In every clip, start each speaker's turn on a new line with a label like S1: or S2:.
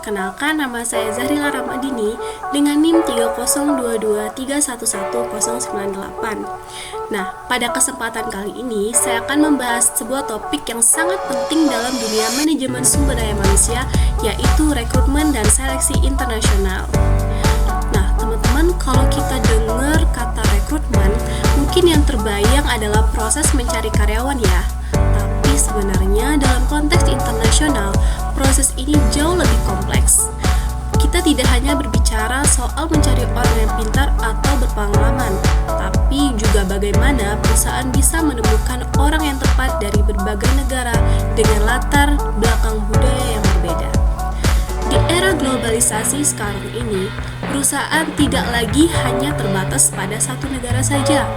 S1: Perkenalkan, nama saya Zahrila Ramadini dengan NIM 30223111098. Nah, pada kesempatan kali ini saya akan membahas sebuah topik yang sangat penting dalam dunia manajemen sumber daya manusia, yaitu rekrutmen dan seleksi internasional. Nah, teman-teman, kalau kita dengar kata rekrutmen, mungkin yang terbayang adalah proses mencari karyawan ya. Tapi sebenarnya dalam konteks internasional, proses ini jauh lebih kompleks. Kita tidak hanya berbicara soal mencari orang yang pintar atau berpengalaman, tapi juga bagaimana perusahaan bisa menemukan orang yang tepat dari berbagai negara dengan latar belakang budaya yang berbeda. Di era globalisasi sekarang ini, perusahaan tidak lagi hanya terbatas pada satu negara saja.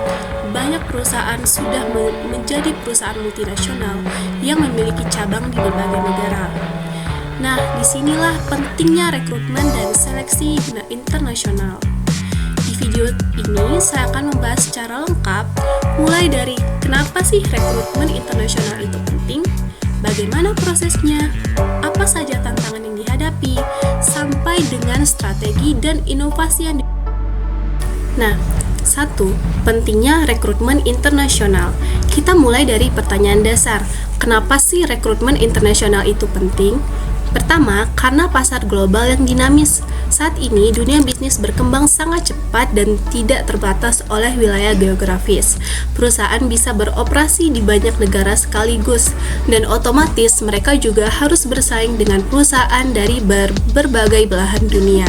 S1: Banyak perusahaan sudah menjadi perusahaan multinasional yang memiliki cabang di berbagai negara. Nah, disinilah pentingnya rekrutmen dan seleksi internasional. Di video ini, saya akan membahas secara lengkap, mulai dari kenapa sih rekrutmen internasional itu penting, bagaimana prosesnya, apa saja tantangan yang dihadapi, sampai dengan strategi dan inovasi yang Nah, 1. Pentingnya rekrutmen internasional. Kita mulai dari pertanyaan dasar. Kenapa sih rekrutmen internasional itu penting? Pertama, karena pasar global yang dinamis. Saat ini, dunia bisnis berkembang sangat cepat dan tidak terbatas oleh wilayah geografis. Perusahaan bisa beroperasi di banyak negara sekaligus, dan otomatis mereka juga harus bersaing dengan perusahaan dari berbagai belahan dunia.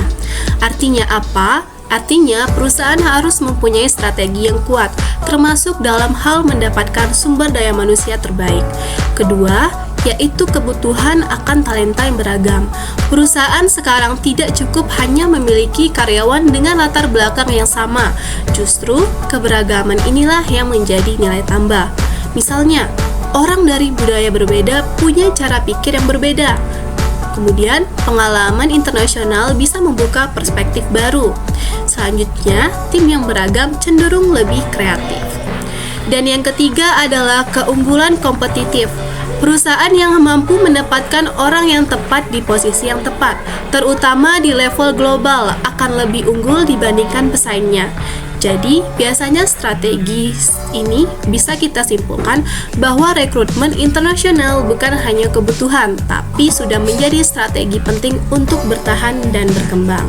S1: Artinya apa? Artinya, perusahaan harus mempunyai strategi yang kuat, termasuk dalam hal mendapatkan sumber daya manusia terbaik. Kedua, yaitu kebutuhan akan talenta yang beragam. Perusahaan sekarang tidak cukup hanya memiliki karyawan dengan latar belakang yang sama. Justru, keberagaman inilah yang menjadi nilai tambah. Misalnya, orang dari budaya berbeda punya cara pikir yang berbeda. Kemudian, pengalaman internasional bisa membuka perspektif baru. Selanjutnya, tim yang beragam cenderung lebih kreatif. Dan yang ketiga adalah keunggulan kompetitif. Perusahaan yang mampu mendapatkan orang yang tepat di posisi yang tepat, terutama di level global, akan lebih unggul dibandingkan pesaingnya. Jadi, biasanya strategi ini bisa kita simpulkan bahwa rekrutmen internasional bukan hanya kebutuhan, tapi sudah menjadi strategi penting untuk bertahan dan berkembang.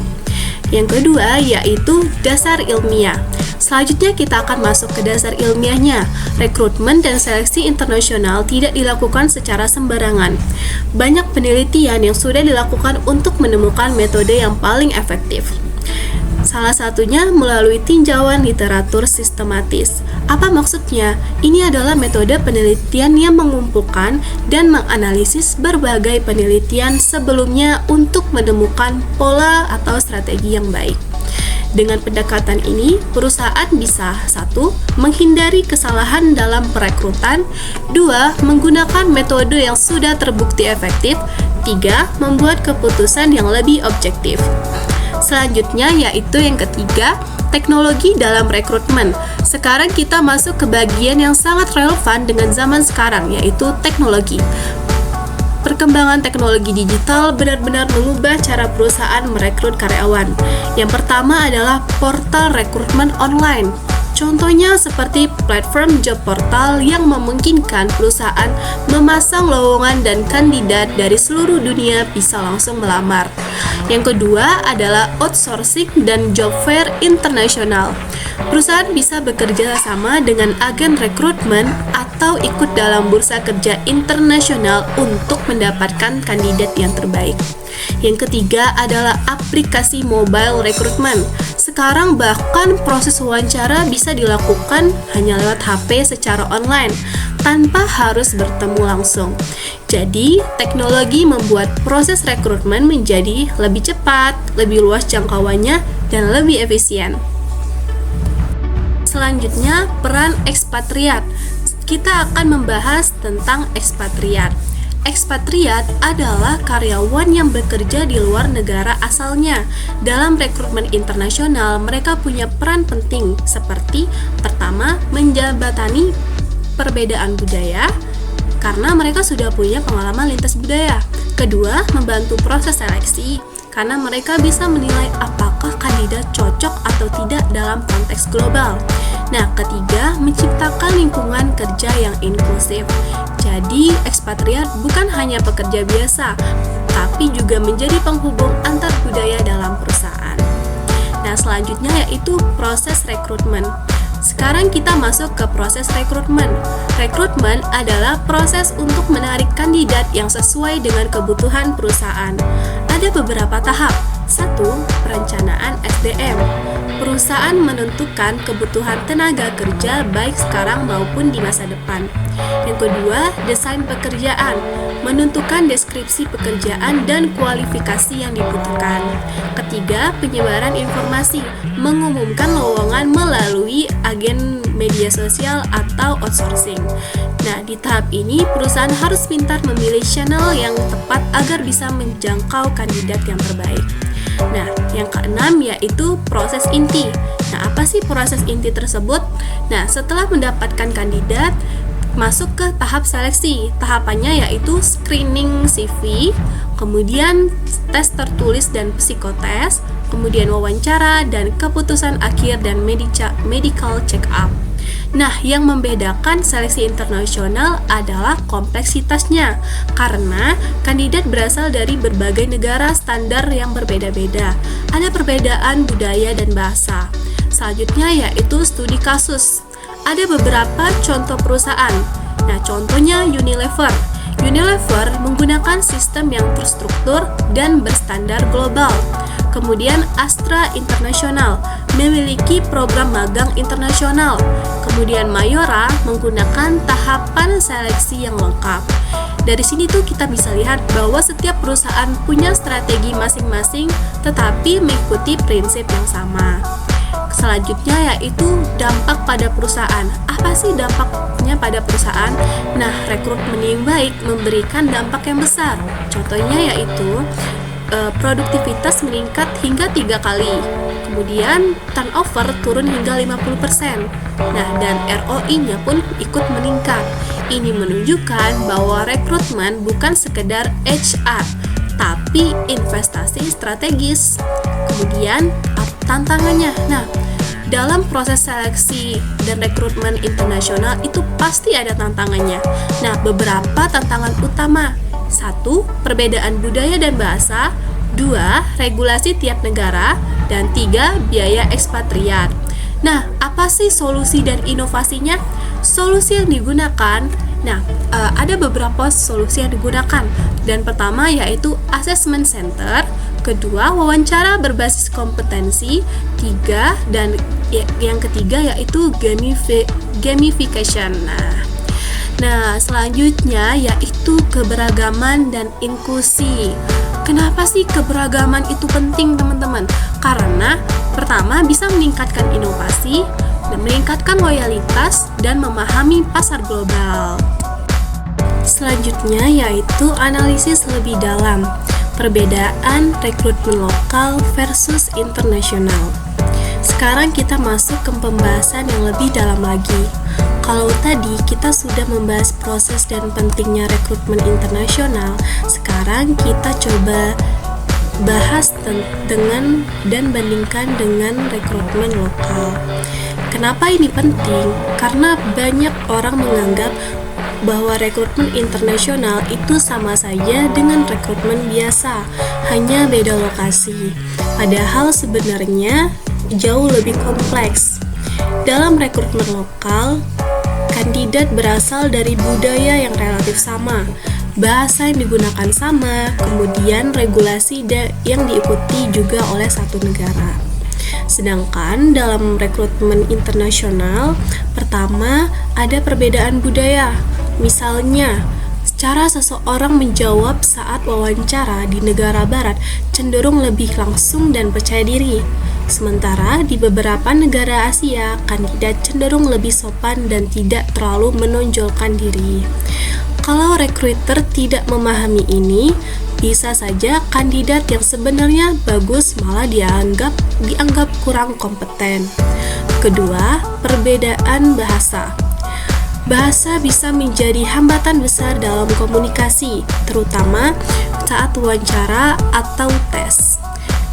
S1: Yang kedua yaitu dasar ilmiah. Selanjutnya kita akan masuk ke dasar ilmiahnya. Rekrutmen dan seleksi internasional tidak dilakukan secara sembarangan. Banyak penelitian yang sudah dilakukan untuk menemukan metode yang paling efektif. Salah satunya melalui tinjauan literatur sistematis. Apa maksudnya? Ini adalah metode penelitian yang mengumpulkan dan menganalisis berbagai penelitian sebelumnya untuk menemukan pola atau strategi yang baik. Dengan pendekatan ini, perusahaan bisa 1. Menghindari kesalahan dalam perekrutan, 2. Menggunakan metode yang sudah terbukti efektif, 3. Membuat keputusan yang lebih objektif. Selanjutnya yaitu yang ketiga, teknologi dalam rekrutmen. Sekarang kita masuk ke bagian yang sangat relevan dengan zaman sekarang, yaitu teknologi. Perkembangan teknologi digital benar-benar mengubah cara perusahaan merekrut karyawan. Yang pertama adalah portal rekrutmen online. Contohnya seperti platform job portal yang memungkinkan perusahaan memasang lowongan dan kandidat dari seluruh dunia bisa langsung melamar. Yang kedua adalah outsourcing dan job fair internasional. Perusahaan bisa bekerja sama dengan agen rekrutmen atau ikut dalam bursa kerja internasional untuk mendapatkan kandidat yang terbaik. Yang ketiga adalah aplikasi mobile rekrutmen. Sekarang bahkan proses wawancara bisa dilakukan hanya lewat HP secara online, tanpa harus bertemu langsung. Jadi, teknologi membuat proses rekrutmen menjadi lebih cepat, lebih luas jangkauannya, dan lebih efisien. Selanjutnya, peran ekspatriat. Kita akan membahas tentang ekspatriat. Ekspatriat adalah karyawan yang bekerja di luar negara asalnya. Dalam rekrutmen internasional, mereka punya peran penting seperti pertama, menjembatani perbedaan budaya karena mereka sudah punya pengalaman lintas budaya. Kedua, membantu proses seleksi karena mereka bisa menilai apakah kandidat cocok atau tidak dalam konteks global. Nah, ketiga, menciptakan lingkungan kerja yang inklusif. Jadi, ekspatriat bukan hanya pekerja biasa, tapi juga menjadi penghubung antar budaya dalam perusahaan. Nah, selanjutnya yaitu proses rekrutmen. Sekarang kita masuk ke proses rekrutmen. Rekrutmen adalah proses untuk menarik kandidat yang sesuai dengan kebutuhan perusahaan. Ada beberapa tahap. 1. Perencanaan SDM. Perusahaan menentukan kebutuhan tenaga kerja baik sekarang maupun di masa depan. Yang kedua, desain pekerjaan. Menentukan deskripsi pekerjaan dan kualifikasi yang dibutuhkan. Ketiga, penyebaran informasi. Mengumumkan lowongan melalui agen media sosial atau outsourcing. Nah, di tahap ini perusahaan harus pintar memilih channel yang tepat agar bisa menjangkau kandidat yang terbaik. Nah, yang keenam yaitu proses inti. Nah, apa sih proses inti tersebut? Nah, setelah mendapatkan kandidat, masuk ke tahap seleksi. Tahapannya yaitu screening CV, kemudian tes tertulis dan psikotes, kemudian wawancara, dan keputusan akhir dan medical check-up. Nah, yang membedakan seleksi internasional adalah kompleksitasnya, karena kandidat berasal dari berbagai negara standar yang berbeda-beda. Ada perbedaan budaya dan bahasa. Selanjutnya yaitu studi kasus. Ada beberapa contoh perusahaan. Nah, contohnya Unilever. Unilever menggunakan sistem yang terstruktur dan berstandar global. Kemudian Astra International memiliki program magang internasional. Kemudian Mayora menggunakan tahapan seleksi yang lengkap. Dari sini tuh kita bisa lihat bahwa setiap perusahaan punya strategi masing-masing tetapi mengikuti prinsip yang sama. Selanjutnya yaitu dampak pada perusahaan. Apa sih dampaknya pada perusahaan? Nah, rekrutmen yang baik memberikan dampak yang besar. Contohnya yaitu produktivitas meningkat hingga 3 kali. Kemudian turnover turun hingga 50%. Nah, dan ROI-nya pun ikut meningkat. Ini menunjukkan bahwa rekrutmen bukan sekedar HR, tapi investasi strategis. Kemudian tantangannya. Nah, dalam proses seleksi dan rekrutmen internasional itu pasti ada tantangannya. Nah, beberapa tantangan utama. 1. Perbedaan budaya dan bahasa. 2. Regulasi tiap negara. Dan 3. Biaya ekspatriat. Nah, apa sih solusi dan inovasinya? Solusi yang digunakan, ada beberapa solusi yang digunakan. Dan pertama yaitu assessment center. Kedua, wawancara berbasis kompetensi. 3. Dan yang ketiga yaitu gamification. Nah, selanjutnya yaitu keberagaman dan inklusi. Kenapa sih keberagaman itu penting, teman-teman? Karena pertama bisa meningkatkan inovasi, dan meningkatkan loyalitas, dan memahami pasar global. Selanjutnya yaitu analisis lebih dalam. Perbedaan rekrutmen lokal versus internasional. Sekarang kita masuk ke pembahasan yang lebih dalam lagi. Kalau tadi kita sudah membahas proses dan pentingnya rekrutmen internasional, sekarang kita coba bahas dengan dan bandingkan dengan rekrutmen lokal. Kenapa ini penting? Karena banyak orang menganggap bahwa rekrutmen internasional itu sama saja dengan rekrutmen biasa, hanya beda lokasi. Padahal sebenarnya jauh lebih kompleks. Dalam rekrutmen lokal, kandidat berasal dari budaya yang relatif sama, bahasa yang digunakan sama, kemudian regulasi yang diikuti juga oleh satu negara. Sedangkan dalam rekrutmen internasional, pertama ada perbedaan budaya. Misalnya, cara seseorang menjawab saat wawancara di negara barat cenderung lebih langsung dan percaya diri. Sementara di beberapa negara Asia, kandidat cenderung lebih sopan dan tidak terlalu menonjolkan diri. Kalau recruiter tidak memahami ini, bisa saja kandidat yang sebenarnya bagus malah dianggap kurang kompeten. Kedua, perbedaan bahasa. Bahasa bisa menjadi hambatan besar dalam komunikasi, terutama saat wawancara atau tes.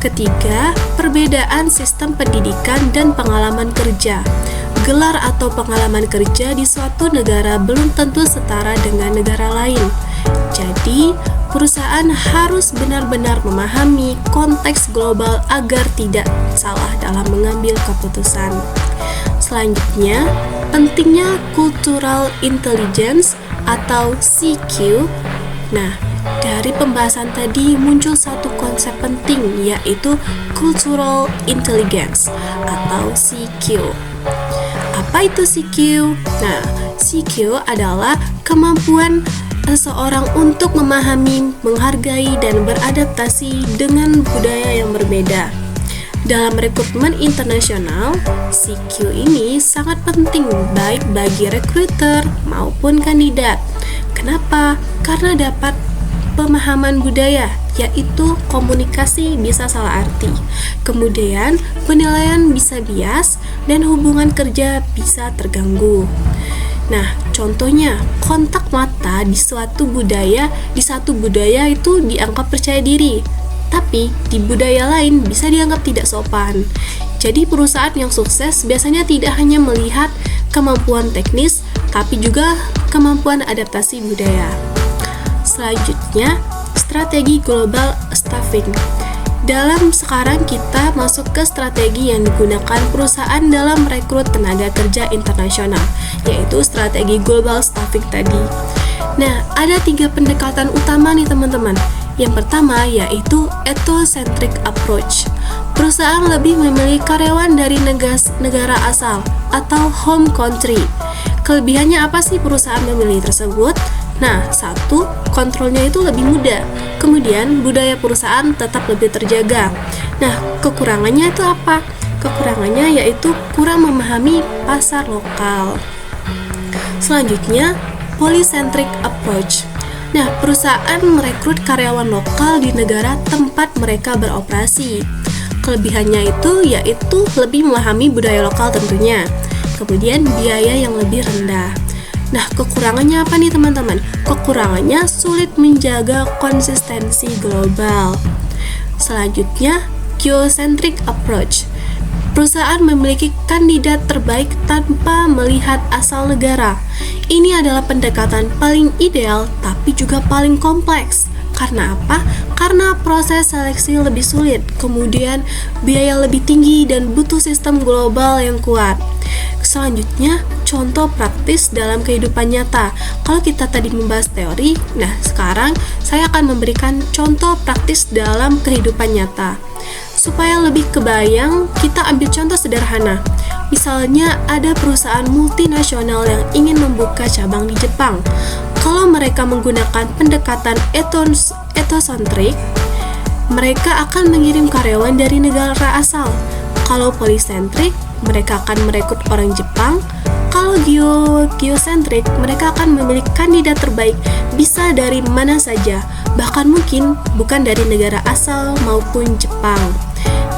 S1: Ketiga, perbedaan sistem pendidikan dan pengalaman kerja. Gelar atau pengalaman kerja di suatu negara belum tentu setara dengan negara lain. Jadi, perusahaan harus benar-benar memahami konteks global agar tidak salah dalam mengambil keputusan. Selanjutnya, pentingnya cultural intelligence atau CQ. Nah, dari pembahasan tadi muncul satu konsep penting, yaitu cultural intelligence atau CQ. Apa itu CQ? Nah, CQ adalah kemampuan seseorang untuk memahami, menghargai, dan beradaptasi dengan budaya yang berbeda. Dalam rekrutmen internasional, CQ ini sangat penting baik bagi rekruter maupun kandidat. Kenapa? Karena dapat pemahaman budaya, yaitu komunikasi bisa salah arti. Kemudian, penilaian bisa bias dan hubungan kerja bisa terganggu. Nah, contohnya, kontak mata di satu budaya itu dianggap percaya diri, tapi di budaya lain bisa dianggap tidak sopan. Jadi, perusahaan yang sukses biasanya tidak hanya melihat kemampuan teknis, tapi juga kemampuan adaptasi budaya. Selanjutnya, strategi global staffing. Dalam sekarang kita masuk ke strategi yang digunakan perusahaan dalam merekrut tenaga kerja internasional, yaitu strategi global staffing tadi. Nah, ada 3 pendekatan utama nih teman-teman. Yang pertama yaitu ethnocentric approach. Perusahaan lebih memilih karyawan dari negara asal atau home country. Kelebihannya apa sih perusahaan memilih tersebut? Nah, satu, kontrolnya itu lebih mudah. Kemudian, budaya perusahaan tetap lebih terjaga. Nah, kekurangannya itu apa? Kekurangannya yaitu kurang memahami pasar lokal. Selanjutnya, polycentric approach. Nah, perusahaan merekrut karyawan lokal di negara tempat mereka beroperasi. Kelebihannya itu yaitu lebih memahami budaya lokal tentunya. Kemudian, biaya yang lebih rendah. Nah, kekurangannya apa nih teman-teman? Kekurangannya sulit menjaga konsistensi global. Selanjutnya, geocentric approach. Perusahaan memiliki kandidat terbaik tanpa melihat asal negara. Ini adalah pendekatan paling ideal tapi juga paling kompleks. Karena apa? Karena proses seleksi lebih sulit, kemudian biaya lebih tinggi dan butuh sistem global yang kuat. Selanjutnya, contoh praktis dalam kehidupan nyata. Kalau kita tadi membahas teori, nah sekarang saya akan memberikan contoh praktis dalam kehidupan nyata. Supaya lebih kebayang, kita ambil contoh sederhana. Misalnya ada perusahaan multinasional yang ingin membuka cabang di Jepang. Kalau mereka menggunakan pendekatan ethnocentric, mereka akan mengirim karyawan dari negara asal. Kalau polycentric, mereka akan merekrut orang Jepang. Kalau geocentric, mereka akan memilih kandidat terbaik, bisa dari mana saja, bahkan mungkin bukan dari negara asal maupun Jepang.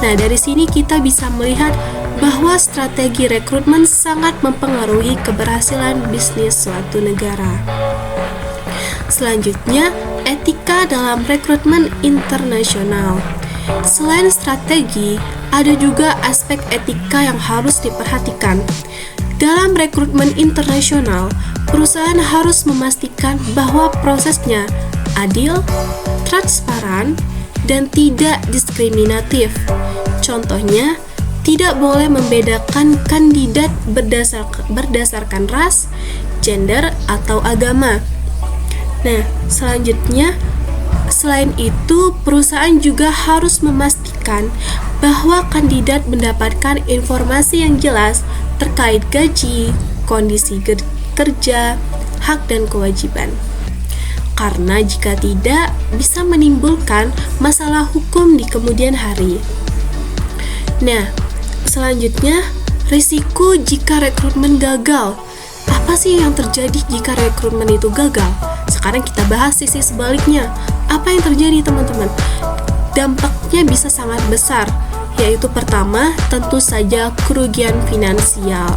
S1: Nah, dari sini kita bisa melihat bahwa strategi rekrutmen sangat mempengaruhi keberhasilan bisnis suatu negara. Selanjutnya, etika dalam rekrutmen internasional. Selain strategi, ada juga aspek etika yang harus diperhatikan. Dalam rekrutmen internasional, perusahaan harus memastikan bahwa prosesnya adil, transparan, dan tidak diskriminatif. Contohnya, tidak boleh membedakan kandidat berdasarkan ras, gender, atau agama. Nah, selanjutnya, selain itu, perusahaan juga harus memastikan bahwa kandidat mendapatkan informasi yang jelas terkait gaji, kondisi kerja, hak dan kewajiban. Karena jika tidak, bisa menimbulkan masalah hukum di kemudian hari. Nah, selanjutnya, risiko jika rekrutmen gagal. Apa sih yang terjadi jika rekrutmen itu gagal? Sekarang kita bahas sisi sebaliknya. Apa yang terjadi, teman-teman? Dampaknya bisa sangat besar, yaitu pertama, tentu saja kerugian finansial.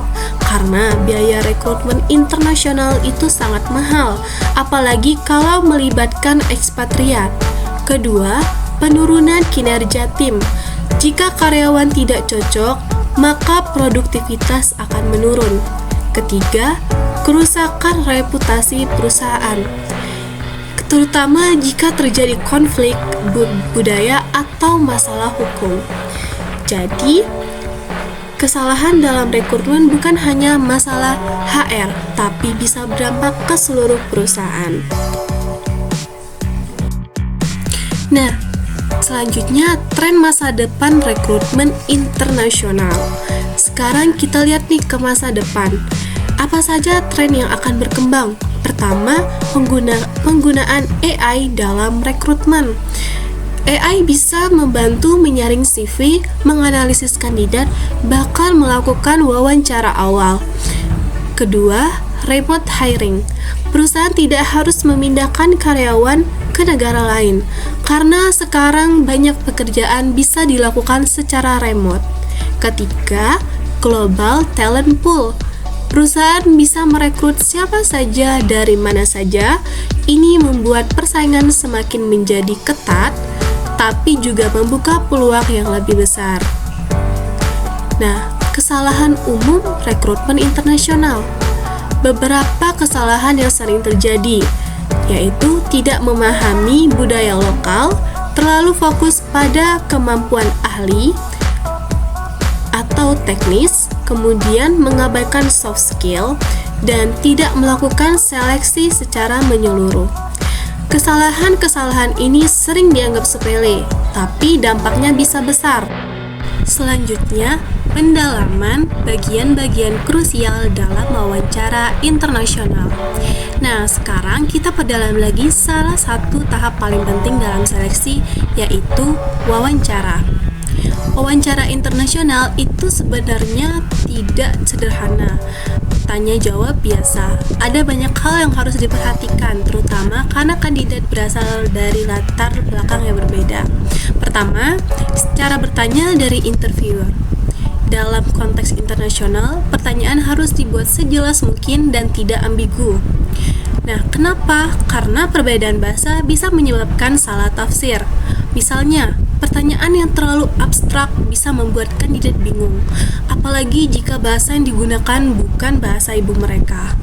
S1: Karena biaya rekrutmen internasional itu sangat mahal, apalagi kalau melibatkan ekspatriat. Kedua, penurunan kinerja tim. Jika karyawan tidak cocok, maka produktivitas akan menurun. Ketiga, kerusakan reputasi perusahaan, terutama jika terjadi konflik budaya atau masalah hukum. Jadi, kesalahan dalam rekrutmen bukan hanya masalah HR, tapi bisa berdampak ke seluruh perusahaan. Nah, selanjutnya tren masa depan rekrutmen internasional. Sekarang kita lihat nih ke masa depan. Apa saja tren yang akan berkembang? Pertama, penggunaan AI dalam rekrutmen. AI bisa membantu menyaring CV, menganalisis kandidat, bahkan melakukan wawancara awal. Kedua, remote hiring. Perusahaan tidak harus memindahkan karyawan ke negara lain, karena sekarang banyak pekerjaan bisa dilakukan secara remote. Ketiga, global talent pool. Perusahaan bisa merekrut siapa saja dari mana saja. Ini membuat persaingan semakin menjadi ketat, tapi juga membuka peluang yang lebih besar. Nah, kesalahan umum rekrutmen internasional. Beberapa kesalahan yang sering terjadi, yaitu tidak memahami budaya lokal, terlalu fokus pada kemampuan ahli atau teknis, kemudian mengabaikan soft skill, dan tidak melakukan seleksi secara menyeluruh. Kesalahan-kesalahan ini sering dianggap sepele, tapi dampaknya bisa besar. Selanjutnya, pendalaman bagian-bagian krusial dalam wawancara internasional. Nah, sekarang kita perdalam lagi salah satu tahap paling penting dalam seleksi, yaitu wawancara. Wawancara internasional itu sebenarnya tidak sederhana. Tanya jawab biasa. Ada banyak hal yang harus diperhatikan, terutama karena kandidat berasal dari latar belakang yang berbeda. Pertama, cara bertanya dari interviewer. Dalam konteks internasional, pertanyaan harus dibuat sejelas mungkin dan tidak ambigu. Nah, kenapa? Karena perbedaan bahasa bisa menyebabkan salah tafsir. Misalnya, pertanyaan yang terlalu abstrak bisa membuat kandidat bingung, apalagi jika bahasa yang digunakan bukan bahasa ibu mereka.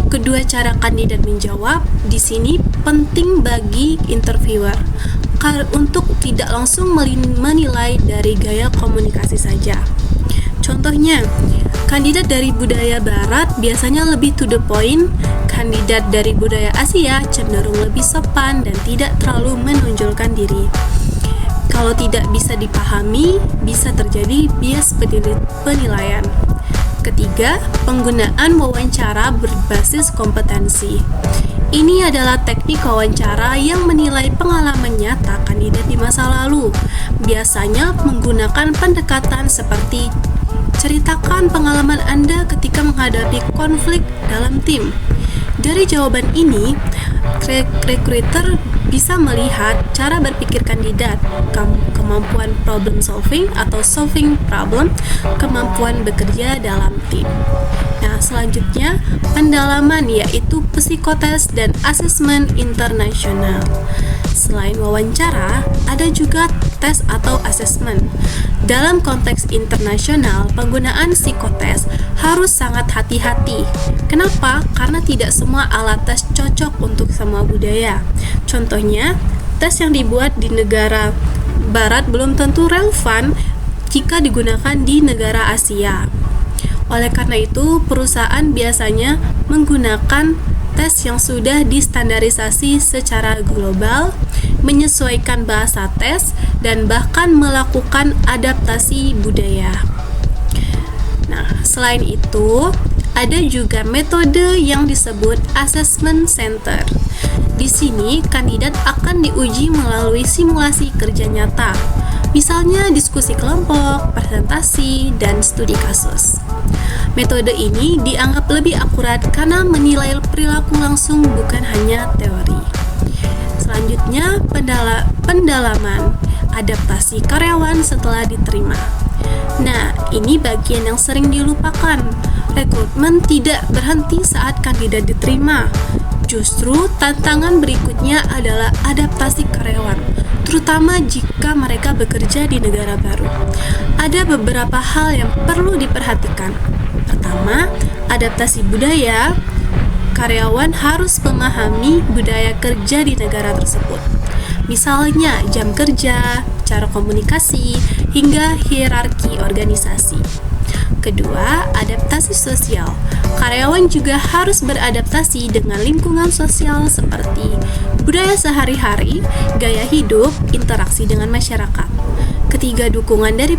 S1: Kedua cara kandidat menjawab di sini penting bagi interviewer untuk tidak langsung menilai dari gaya komunikasi saja. Contohnya, kandidat dari budaya barat biasanya lebih to the point, kandidat dari budaya Asia cenderung lebih sopan dan tidak terlalu menonjolkan diri. Kalau tidak bisa dipahami, bisa terjadi bias penilaian. Ketiga, penggunaan wawancara berbasis kompetensi. Ini adalah teknik wawancara yang menilai pengalaman nyata kandidat di masa lalu. Biasanya menggunakan pendekatan seperti ceritakan pengalaman Anda ketika menghadapi konflik dalam tim. Dari jawaban ini, recruiter bisa melihat cara berpikir kandidat, kemampuan problem solving atau solving problem, kemampuan bekerja dalam tim. Nah, selanjutnya pendalaman yaitu psikotes dan asesmen internasional. Selain wawancara, ada juga tes atau asesmen. Dalam konteks internasional, penggunaan psikotes harus sangat hati-hati. Kenapa? Karena tidak semua alat tes cocok untuk semua budaya. Contohnya, tes yang dibuat di negara barat belum tentu relevan jika digunakan di negara Asia. Oleh karena itu, perusahaan biasanya menggunakan tes yang sudah distandarisasi secara global, menyesuaikan bahasa tes, dan bahkan melakukan adaptasi budaya. Nah, selain itu, ada juga metode yang disebut assessment center. Di sini, kandidat akan diuji melalui simulasi kerja nyata, misalnya diskusi kelompok, presentasi, dan studi kasus. Metode ini dianggap lebih akurat karena menilai perilaku langsung bukan hanya teori. Selanjutnya, pendalaman adaptasi karyawan setelah diterima. Nah, ini bagian yang sering dilupakan. Rekrutmen tidak berhenti saat kandidat diterima. Justru tantangan berikutnya adalah adaptasi karyawan, terutama jika mereka bekerja di negara baru. Ada beberapa hal yang perlu diperhatikan. Pertama, adaptasi budaya. Karyawan harus memahami budaya kerja di negara tersebut. Misalnya jam kerja, cara komunikasi, hingga hierarki organisasi. Kedua, adaptasi sosial. Karyawan juga harus beradaptasi dengan lingkungan sosial seperti budaya sehari-hari, gaya hidup, interaksi dengan masyarakat. Ketiga, dukungan dari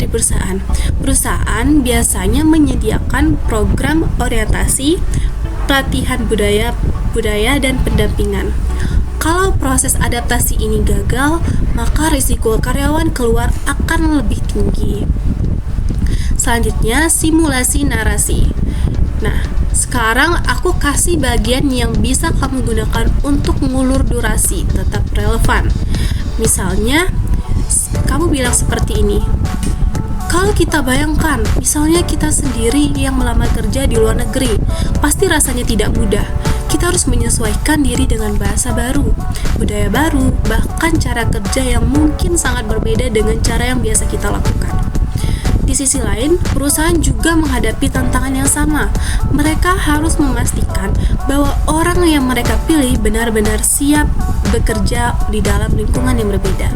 S1: perusahaan. Perusahaan biasanya menyediakan program orientasi, pelatihan budaya dan pendampingan. Kalau proses adaptasi ini gagal, maka risiko karyawan keluar akan lebih tinggi. Selanjutnya, simulasi narasi. Nah, sekarang aku kasih bagian yang bisa kamu gunakan untuk mengulur durasi tetap relevan. Misalnya, kamu bilang seperti ini. Kalau kita bayangkan, misalnya kita sendiri yang melamar kerja di luar negeri, pasti rasanya tidak mudah. Kita harus menyesuaikan diri dengan bahasa baru, budaya baru, bahkan cara kerja yang mungkin sangat berbeda dengan cara yang biasa kita lakukan. Di sisi lain, perusahaan juga menghadapi tantangan yang sama. Mereka harus memastikan bahwa orang yang mereka pilih benar-benar siap bekerja di dalam lingkungan yang berbeda.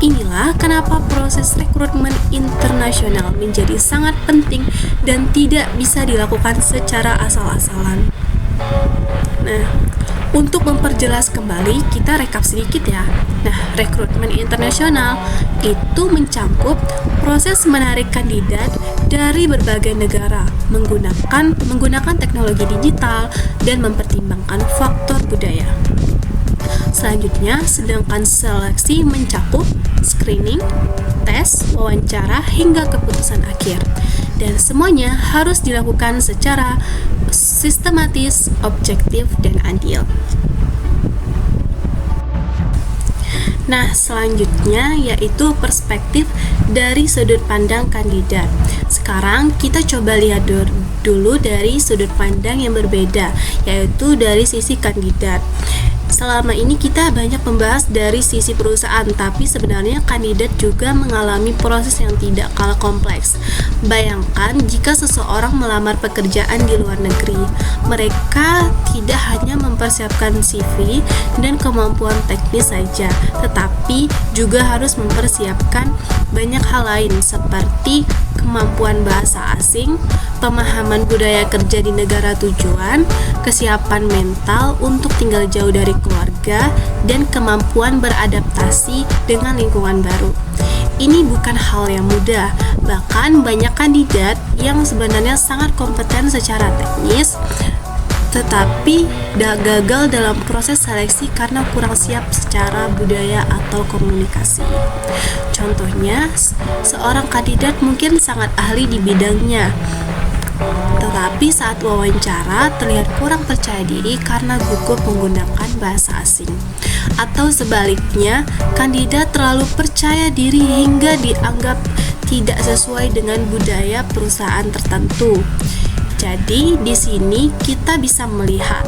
S1: Inilah kenapa proses rekrutmen internasional menjadi sangat penting dan tidak bisa dilakukan secara asal-asalan. Nah, untuk memperjelas kembali, kita rekap sedikit ya. Nah, rekrutmen internasional itu mencakup proses menarik kandidat dari berbagai negara menggunakan teknologi digital dan mempertimbangkan faktor budaya. Selanjutnya, sedangkan seleksi mencakup screening, tes, wawancara, hingga keputusan akhir. Dan semuanya harus dilakukan secara sistematis, objektif, dan adil. Nah, selanjutnya yaitu perspektif dari sudut pandang kandidat. Sekarang kita coba lihat dulu dari sudut pandang yang berbeda, yaitu dari sisi kandidat. Selama ini kita banyak membahas dari sisi perusahaan, tapi sebenarnya kandidat juga mengalami proses yang tidak kalah kompleks. Bayangkan jika seseorang melamar pekerjaan di luar negeri, mereka tidak hanya mempersiapkan CV dan kemampuan teknis saja, tetapi juga harus mempersiapkan banyak hal lain seperti kemampuan bahasa asing, pemahaman budaya kerja di negara tujuan, kesiapan mental untuk tinggal jauh dari keluarga, dan kemampuan beradaptasi dengan lingkungan baru. Ini bukan hal yang mudah, bahkan banyak kandidat yang sebenarnya sangat kompeten secara teknis, tetapi gagal dalam proses seleksi karena kurang siap secara budaya atau komunikasi. Contohnya, seorang kandidat mungkin sangat ahli di bidangnya, tetapi saat wawancara terlihat kurang percaya diri karena gugup menggunakan bahasa asing. Atau sebaliknya, kandidat terlalu percaya diri hingga dianggap tidak sesuai dengan budaya perusahaan tertentu. Jadi, di sini kita bisa melihat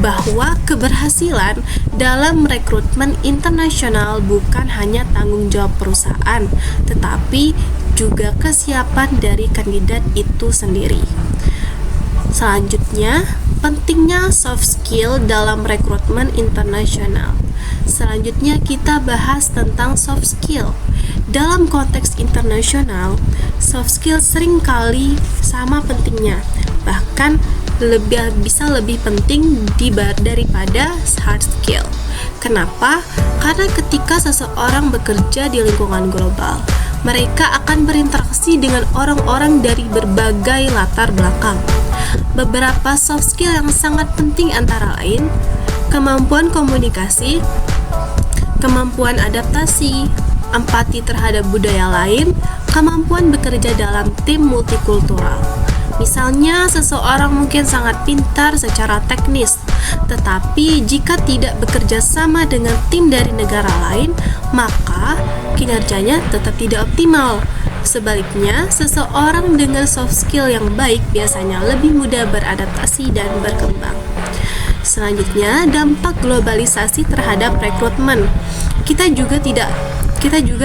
S1: bahwa keberhasilan dalam rekrutmen internasional bukan hanya tanggung jawab perusahaan, tetapi juga kesiapan dari kandidat itu sendiri. Selanjutnya, pentingnya soft skill dalam rekrutmen internasional. Selanjutnya kita bahas tentang soft skill. Dalam konteks internasional, soft skill seringkali sama pentingnya, bahkan bisa lebih penting daripada hard skill. Kenapa? Karena ketika seseorang bekerja di lingkungan global, mereka akan berinteraksi dengan orang-orang dari berbagai latar belakang. Beberapa soft skill yang sangat penting antara lain kemampuan komunikasi, kemampuan adaptasi, empati terhadap budaya lain, kemampuan bekerja dalam tim multikultural. Misalnya, seseorang mungkin sangat pintar secara teknis, tetapi jika tidak bekerja sama dengan tim dari negara lain, maka kinerjanya tetap tidak optimal. Sebaliknya, seseorang dengan soft skill yang baik biasanya lebih mudah beradaptasi dan berkembang. Selanjutnya, dampak globalisasi terhadap rekrutmen. Kita juga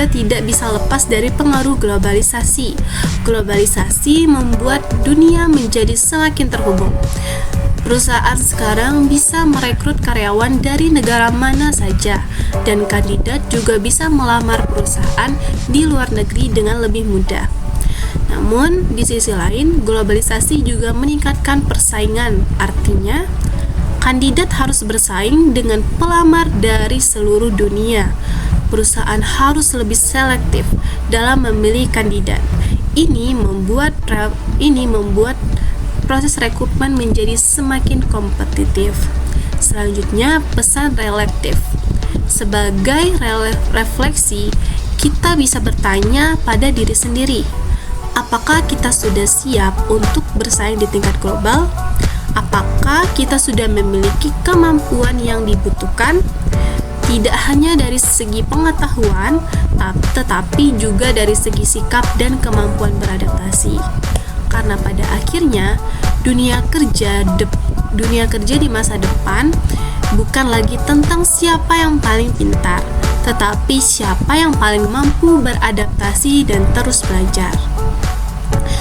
S1: tidak bisa lepas dari pengaruh globalisasi. Globalisasi membuat dunia menjadi semakin terhubung. Perusahaan sekarang bisa merekrut karyawan dari negara mana saja, dan kandidat juga bisa melamar perusahaan di luar negeri dengan lebih mudah. Namun, di sisi lain, globalisasi juga meningkatkan persaingan. Artinya, kandidat harus bersaing dengan pelamar dari seluruh dunia. Perusahaan harus lebih selektif dalam memilih kandidat. Ini membuat proses rekrutmen menjadi semakin kompetitif. Selanjutnya, pesan relektif. Sebagai refleksi, kita bisa bertanya pada diri sendiri, apakah kita sudah siap untuk bersaing di tingkat global? Apakah kita sudah memiliki kemampuan yang dibutuhkan? Tidak hanya dari segi pengetahuan, tetapi juga dari segi sikap dan kemampuan beradaptasi. Karena pada akhirnya dunia kerja di masa depan bukan lagi tentang siapa yang paling pintar, tetapi siapa yang paling mampu beradaptasi dan terus belajar.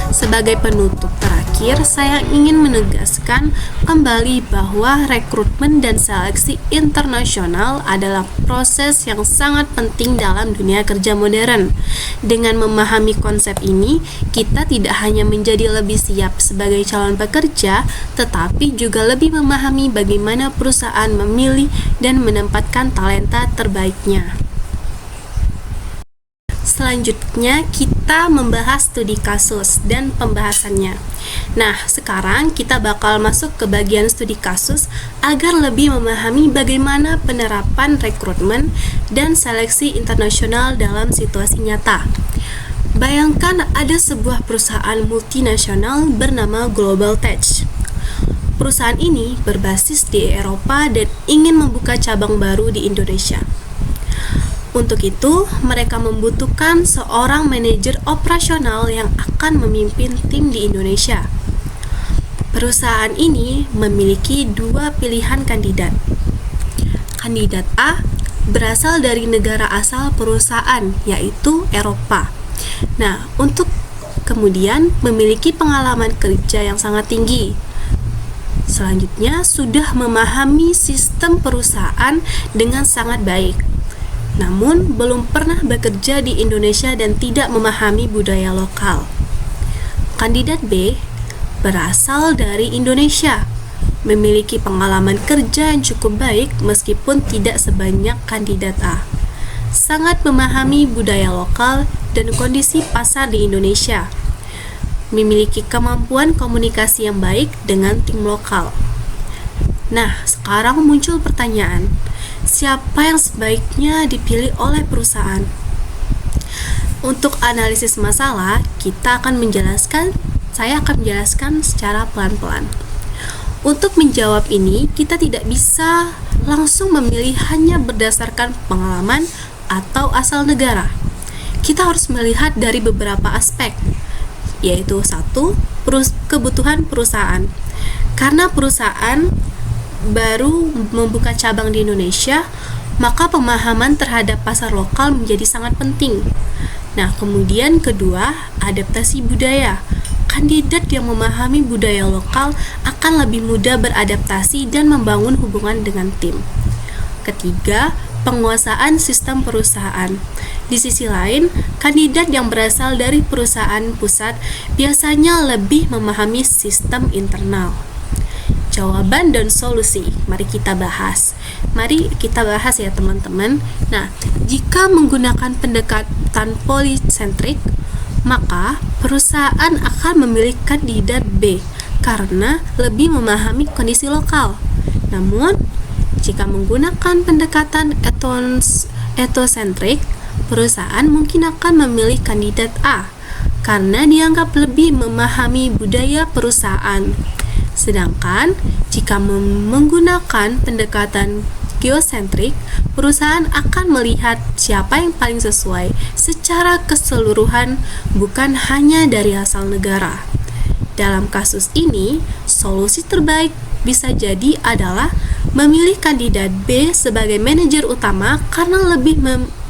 S1: Sebagai penutup terakhir, saya ingin menegaskan kembali bahwa rekrutmen dan seleksi internasional adalah proses yang sangat penting dalam dunia kerja modern. Dengan memahami konsep ini, kita tidak hanya menjadi lebih siap sebagai calon pekerja, tetapi juga lebih memahami bagaimana perusahaan memilih dan menempatkan talenta terbaiknya. Selanjutnya, kita membahas studi kasus dan pembahasannya. Nah, sekarang kita bakal masuk ke bagian studi kasus agar lebih memahami bagaimana penerapan rekrutmen dan seleksi internasional dalam situasi nyata. Bayangkan ada sebuah perusahaan multinasional bernama Global Tech. Perusahaan ini berbasis di Eropa dan ingin membuka cabang baru di Indonesia. Untuk itu, mereka membutuhkan seorang manajer operasional yang akan memimpin tim di Indonesia. Perusahaan ini memiliki dua pilihan kandidat. Kandidat A berasal dari negara asal perusahaan, yaitu Eropa. Nah, untuk kemudian memiliki pengalaman kerja yang sangat tinggi. Selanjutnya, sudah memahami sistem perusahaan dengan sangat baik. Namun, belum pernah bekerja di Indonesia dan tidak memahami budaya lokal. Kandidat B berasal dari Indonesia, memiliki pengalaman kerja yang cukup baik meskipun tidak sebanyak kandidat A. Sangat memahami budaya lokal dan kondisi pasar di Indonesia. Memiliki kemampuan komunikasi yang baik dengan tim lokal. Nah, sekarang muncul pertanyaan, siapa yang sebaiknya dipilih oleh perusahaan? Untuk analisis masalah, saya akan menjelaskan secara pelan-pelan. Untuk menjawab ini, kita tidak bisa langsung memilih hanya berdasarkan pengalaman atau asal negara. Kita harus melihat dari beberapa aspek, yaitu 1. Kebutuhan perusahaan. Karena perusahaan baru membuka cabang di Indonesia, maka pemahaman terhadap pasar lokal menjadi sangat penting. Nah, kemudian kedua, adaptasi budaya. Kandidat yang memahami budaya lokal akan lebih mudah beradaptasi dan membangun hubungan dengan tim. Ketiga, penguasaan sistem perusahaan. Di sisi lain, kandidat yang berasal dari perusahaan pusat biasanya lebih memahami sistem internal. Jawaban dan solusi, mari kita bahas ya teman-teman. Nah, jika menggunakan pendekatan polisentrik, maka perusahaan akan memilih kandidat B karena lebih memahami kondisi lokal. Namun, jika menggunakan pendekatan etosentrik, perusahaan mungkin akan memilih kandidat A karena dianggap lebih memahami budaya perusahaan. Sedangkan jika menggunakan pendekatan geosentrik, perusahaan akan melihat siapa yang paling sesuai secara keseluruhan, bukan hanya dari asal negara. Dalam kasus ini, solusi terbaik bisa jadi adalah memilih kandidat B sebagai manajer utama karena lebih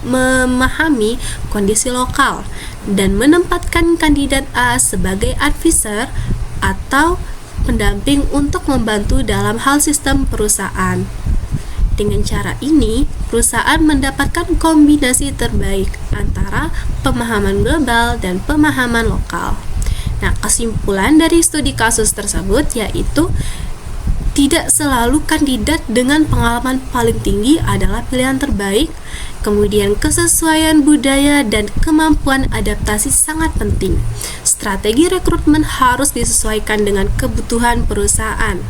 S1: memahami kondisi lokal, dan menempatkan kandidat A sebagai advisor atau pendamping untuk membantu dalam hal sistem perusahaan. Dengan cara ini, perusahaan mendapatkan kombinasi terbaik antara pemahaman global dan pemahaman lokal. Nah, kesimpulan dari studi kasus tersebut yaitu tidak selalu kandidat dengan pengalaman paling tinggi adalah pilihan terbaik. Kemudian kesesuaian budaya dan kemampuan adaptasi sangat penting. Strategi rekrutmen harus disesuaikan dengan kebutuhan perusahaan.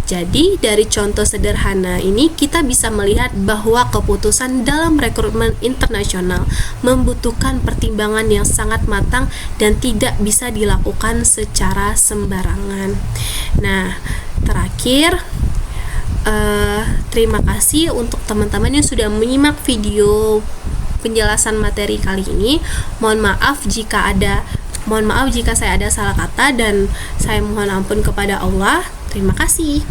S1: Jadi, dari contoh sederhana ini kita bisa melihat bahwa keputusan dalam rekrutmen internasional membutuhkan pertimbangan yang sangat matang dan tidak bisa dilakukan secara sembarangan. Nah, terakhir, terima kasih untuk teman-teman yang sudah menyimak video penjelasan materi kali ini. Mohon maaf jika saya ada salah kata, dan saya mohon ampun kepada Allah. Terima kasih.